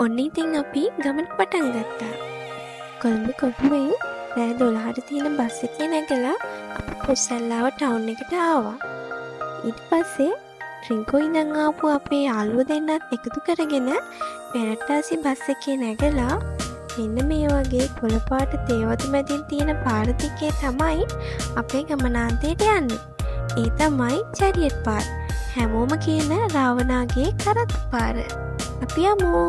ඔන්න ඉතින් අපි ගමන පටන් ගත්තා. කොළඹ කොටුවෙන් රෑ 12ට තියෙන බස් එකේ නැගලා අපි පුස්සල්ලාව ටවුන් එකට ආවා. ඊට පස්සේ රින්කෝ ඉඳන් ආපු අපේ යාළුවෝ දෙන්නත් එකතු කරගෙන පෙරට්ටාසි බස් එකේ නැගලා මෙන්න මේ වගේ කොළපාට තේවතු මැදින් තියෙන පාර දිගේ තමයි අපේ ගමනාන්තයට යන්නේ. ඒ තමයි චැරියට් පාර. හැමෝම කියන රාවණාගේ කරත්ත පාර. අපි යමු.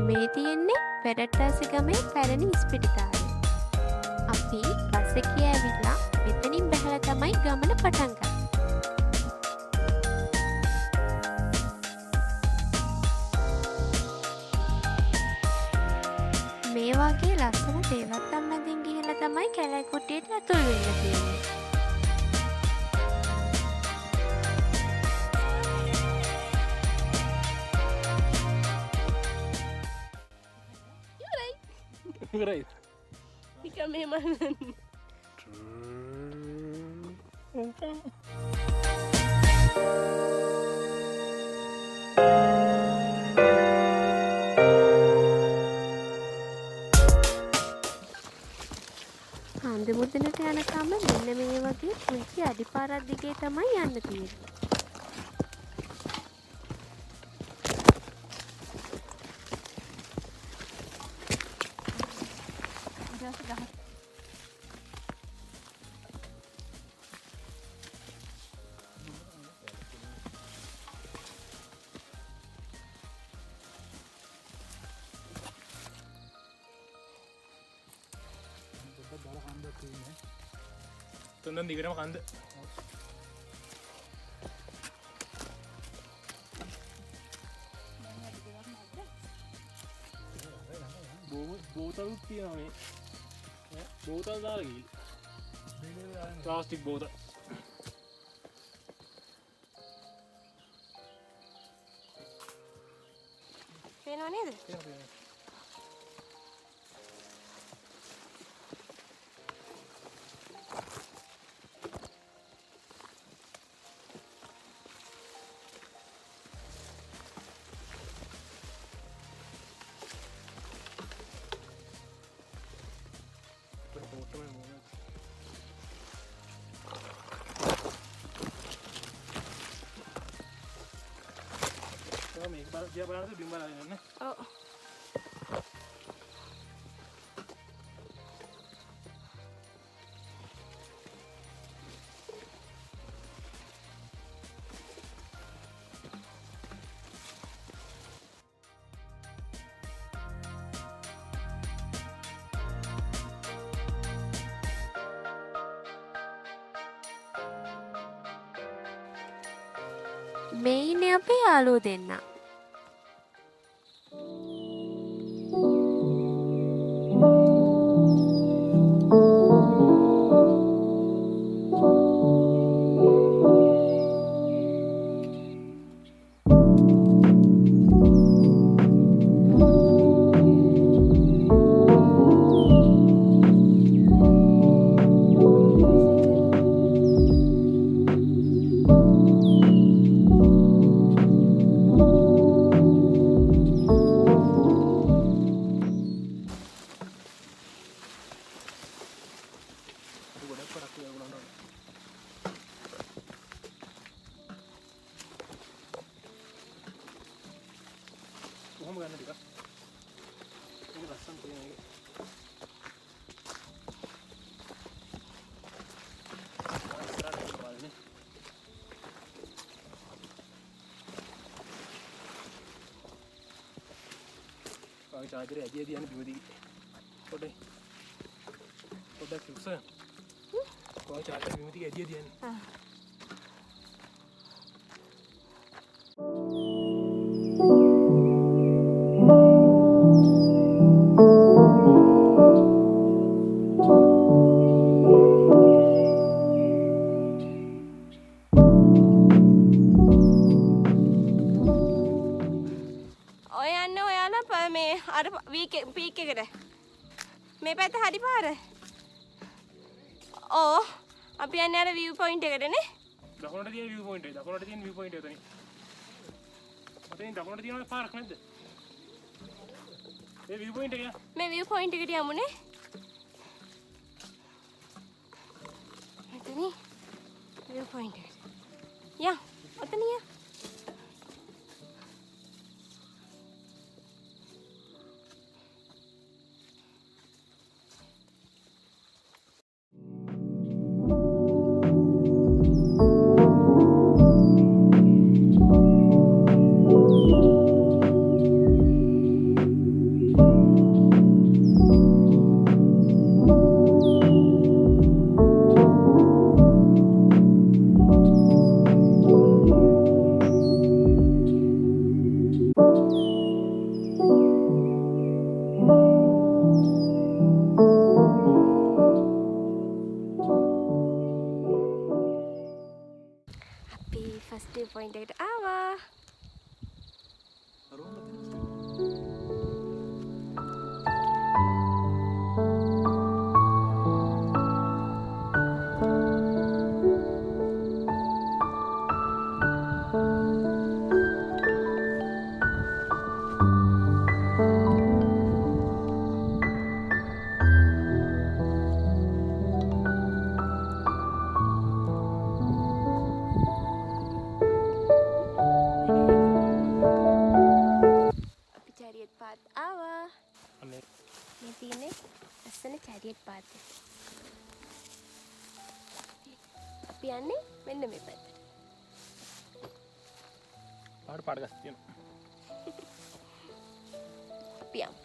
මේ තියෙන්නේ පෙරට්ටාසි ගමේ පැරණි ඉස්පිරිතාලය. අපි බස් එකේ ඇවිල්ලා මෙතනින් බැහැලා තමයි ගමන පටන් ගන්නේ. මේ වගේ ලස්සන තේවත්තම් මැදින් ගිහිල්ලා තමයි කැලෑ කුට්ටියට ඇතුල් වෙන්න තියෙන්නේ. Right. Ika memang. හන්ද මුද්දනට යනකම් මෙන්න මේ වගේ පුංචි අඩිපාරක් දිගේ තමයි යන්න තියෙන්නේ. Tunden digerama kanda. Botol තියෙනවා මේ. බෝතල් දාලා ගිහින්. ප්ලාස්ටික් බෝතල්. පේනව නේද? මේක බලලා දිහා බලනකොට බිම් බලලා ඉන්නේ. ඔව්. මේ ඉන්නේ අපේ යාළුවෝ දෙන්නා. කොහොම ගන්න ටිකක්. මේක ලස්සන තියෙන එක. ආයි චාදරේ ඇදී ඇදී යන බිමදී. පොඩ්ඩක් උස. කොහොම චාදරේ බිමදී ඇදී ඇදී යන්නේ. මේ අර පීක් එකට මේ පැත්ත හරි පාර. ඕ අපි යන්නේ අර view point එකට නේ. දකුණට තියෙන view point එක. දකුණට තියෙන view point එක එතනින්. මෙතනින් දකුණට තියෙන පාරක් නැද්ද? මේ view point එක යා. මේ view point එකට යමුනේ. මෙතන view point එකට. යා, ඔතන යා. First view point එකට ආවා. Chariot path ආවා. අනේ මේ තියෙන්නේ ලස්සන chariot path එක. අපි යන්නේ මෙන්න මේ පැත්තට. පාඩ ගස් තියෙනවා. අපි යමු.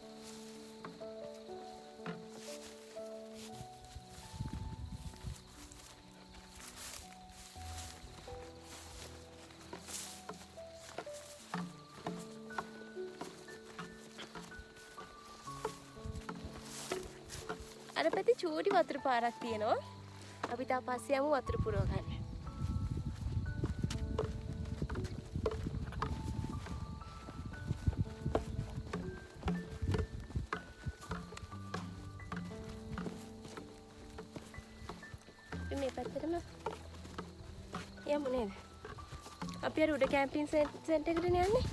අර පැත්තේ චූටි වතුර පාරක් තියෙනවා. අපි තා පස්සේ යමු වතුර පුරව ගන්න. අපි මේ පැත්තටම යමු නේද? අපි අර උඩ කැම්පින් සෙන්ටර් එකට යන්නේ.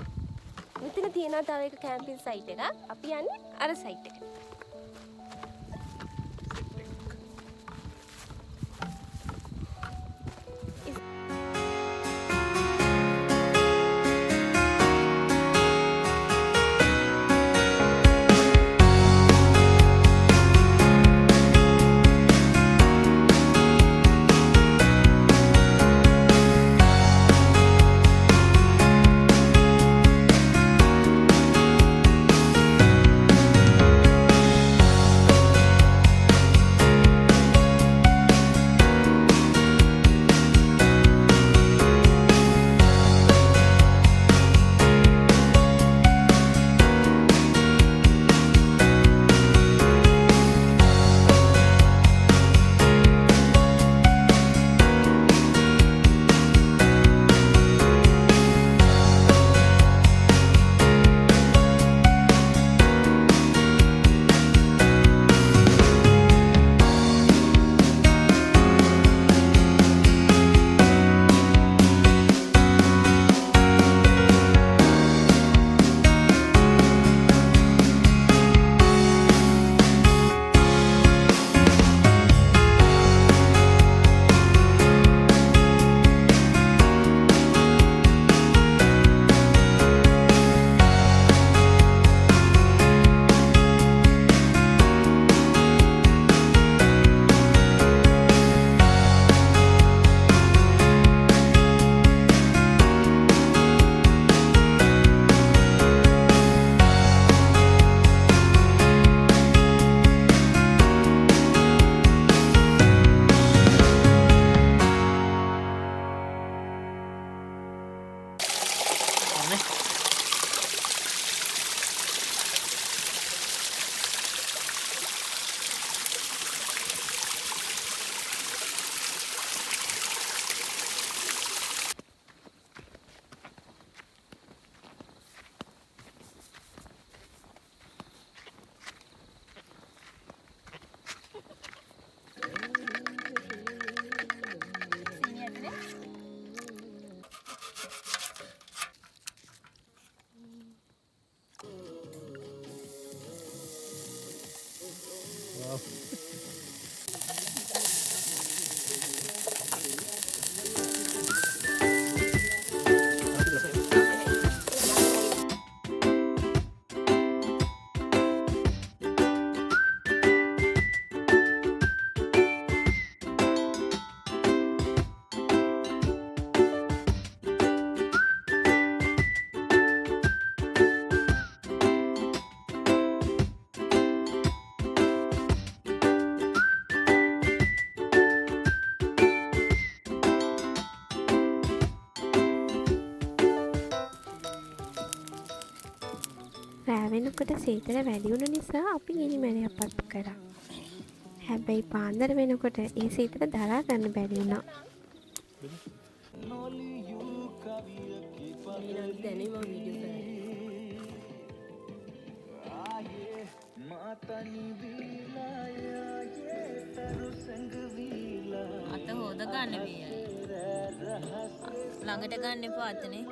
මෙතන තියෙනවා තව එක කැම්පින් සයිට් එකක්. අපි යන්නේ අර සයිට් එකට. රෑ වෙනකොට සීතල වැඩි වුණ නිසා අපි ගිනි මැලයක් පත්තු කරා. හැබැයි පාන්දර වෙනකොට ඒ සීතල දරා ගන්න බැරි වුණා. දැනීම වීඩියෝ අත හොද ගන්න වී ළඟට ගන්න එපා අතනේ.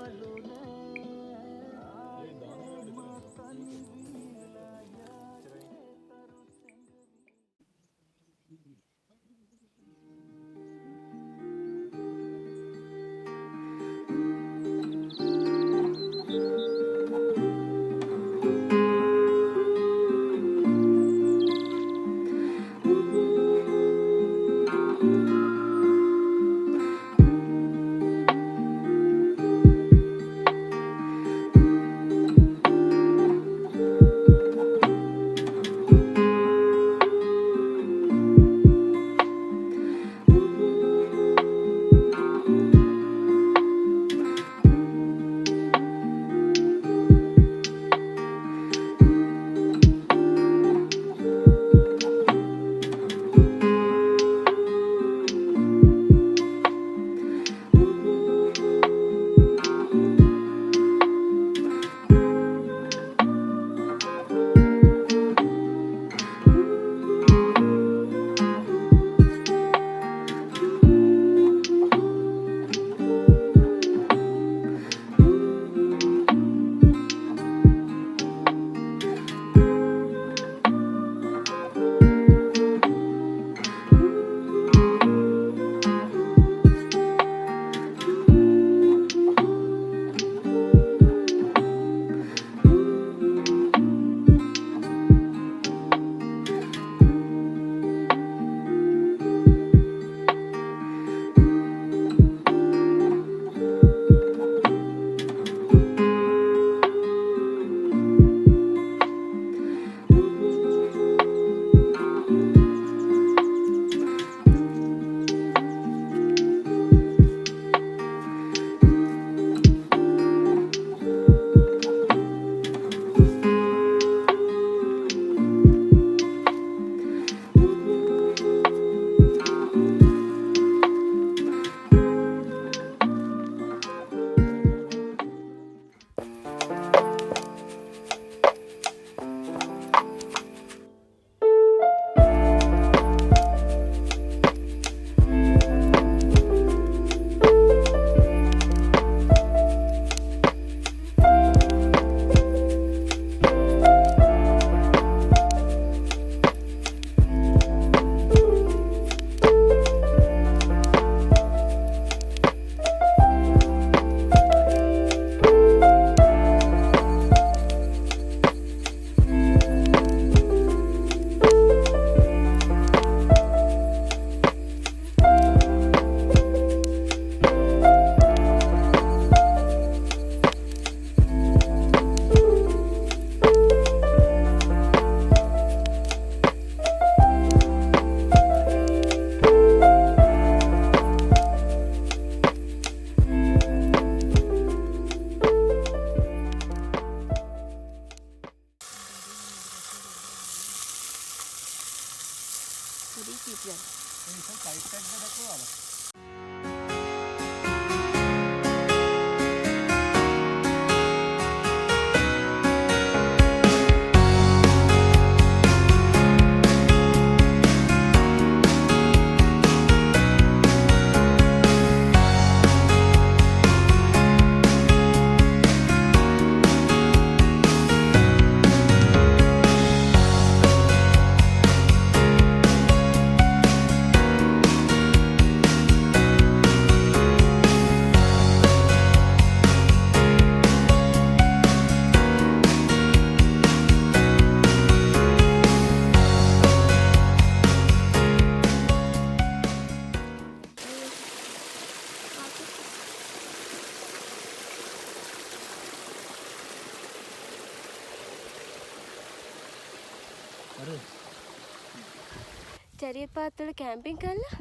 චැරියට් පාත් වල කැම්පින් කරලා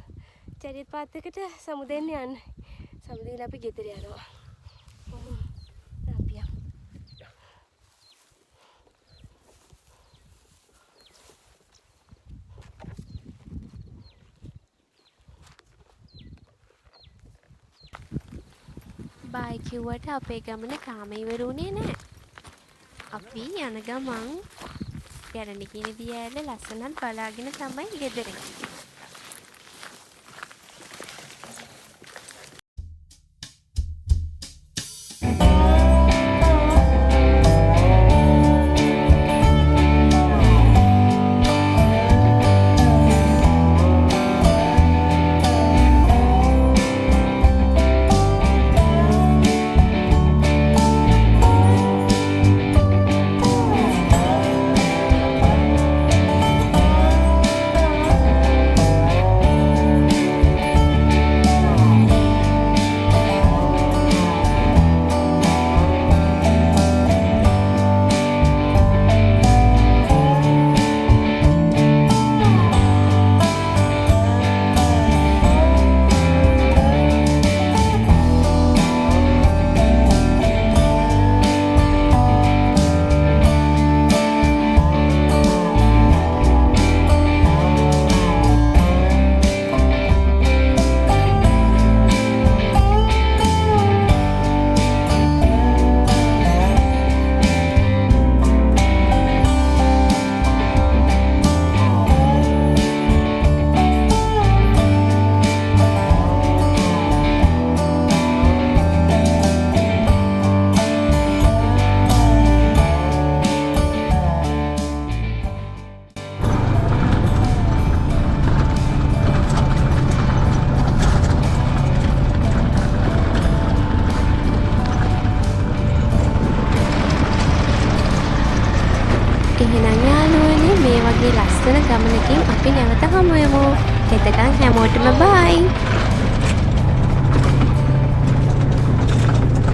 චැරියට් පාත් එකට සමුදෙන්න යන්න. සමුදේලා අපි ගෙදර යනවා. අපි යමු. බයි කිව්වට අපේ ගමන තාම ඉවරුනේ නෑ. අපි යන ගමන් ගැරඬි කියන දිය ඇල්ල ලස්සනට බලාගෙන තමයි ගෙදර එන්නේ. එහෙනම් යාළුවනේ මේ වගේ ලස්සන ගමනකින් අපි නැවත හමු වෙමු. එතකන් හැමෝටම බයි.